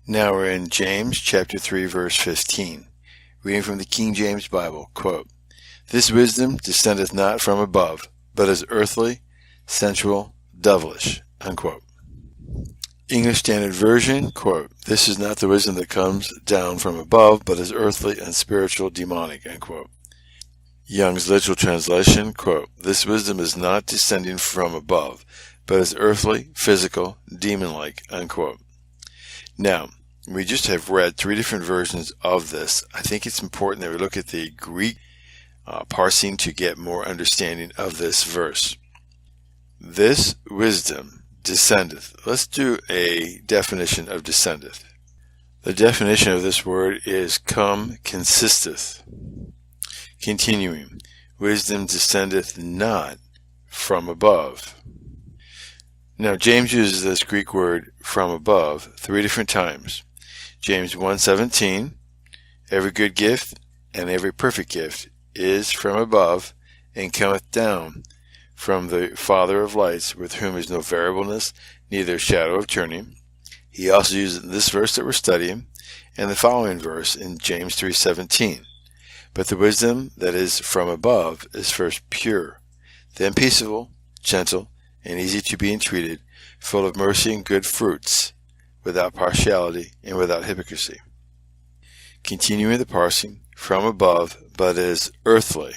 Now we're in James chapter 3 verse 15, reading from the King James Bible, quote, "This wisdom descendeth not from above, but is earthly, sensual, devilish," unquote. English Standard Version, quote, "This is not the wisdom that comes down from above, but is earthly and spiritual, demonic," unquote. Young's Literal Translation, quote, "This wisdom is not descending from above, but is earthly, physical, demon-like," unquote. Now, we just have read three different versions of this. I think it's important that we look at the Greek parsing to get more understanding of this verse. This wisdom descendeth. Let's do a definition of descendeth. The definition of this word is come consisteth. Continuing, wisdom descendeth not from above. Now, James uses this Greek word from above three different times. James 1:17, every good gift and every perfect gift is from above and cometh down from the Father of lights, with whom is no variableness, neither shadow of turning. He also uses this verse that we're studying and the following verse in James 3:17. But the wisdom that is from above is first pure, then peaceable, gentle, and easy to be entreated, full of mercy and good fruits, without partiality and without hypocrisy. Continuing the parsing, from above, but is earthly.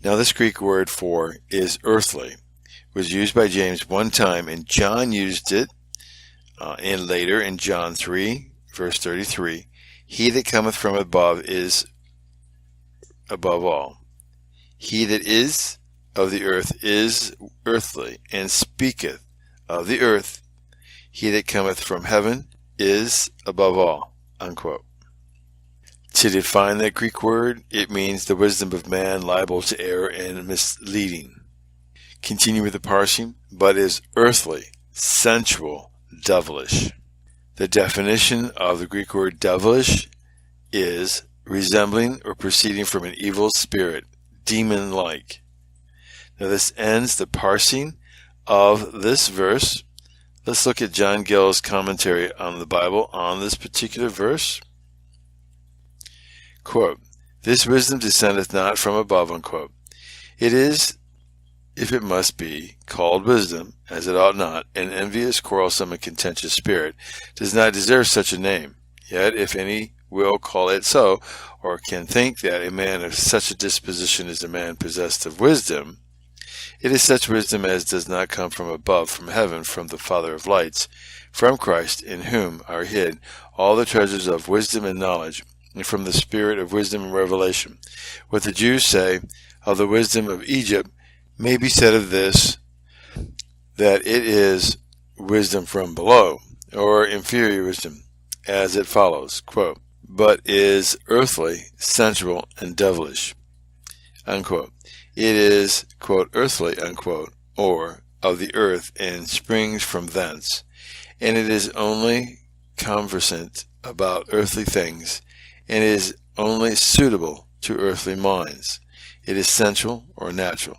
Now this Greek word for is earthly was used by James one time, and John used it and later in John 3, verse 33, "He that cometh from above is above all. He that is of the earth is earthly, and speaketh of the earth. He that cometh from heaven is above all," unquote. To define that Greek word, it means the wisdom of man liable to error and misleading. Continue with the parsing, but is earthly, sensual, devilish. The definition of the Greek word devilish is resembling or proceeding from an evil spirit, demon-like. Now this ends the parsing of this verse. Let's look at John Gill's commentary on the Bible on this particular verse. Quote, "This wisdom descendeth not from above," unquote. "It is, if it must be, called wisdom, as it ought not, an envious, quarrelsome, and contentious spirit does not deserve such a name. Yet if any will call it so, or can think that a man of such a disposition is a man possessed of wisdom, it is such wisdom as does not come from above, from heaven, from the Father of lights, from Christ, in whom are hid all the treasures of wisdom and knowledge, and from the spirit of wisdom and revelation. What the Jews say of the wisdom of Egypt may be said of this, that it is wisdom from below, or inferior wisdom, as it follows, quote, but is earthly, sensual, and devilish," unquote. It is, quote, earthly, unquote, or of the earth, and springs from thence, and it is only conversant about earthly things, and is only suitable to earthly minds. It is sensual or natural.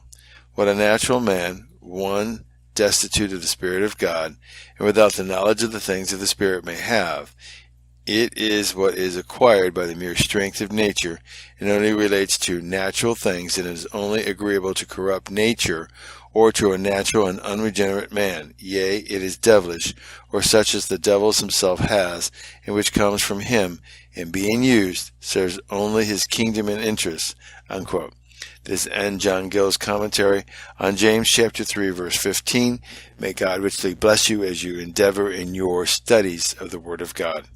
What a natural man, one destitute of the Spirit of God, and without the knowledge of the things of the Spirit may have, it is what is acquired by the mere strength of nature, and only relates to natural things, and is only agreeable to corrupt nature, or to a natural and unregenerate man. Yea, it is devilish, or such as the devil himself has, and which comes from him, and being used, serves only his kingdom and interests, unquote. This ends John Gill's commentary on James chapter 3, verse 15. May God richly bless you as you endeavor in your studies of the Word of God.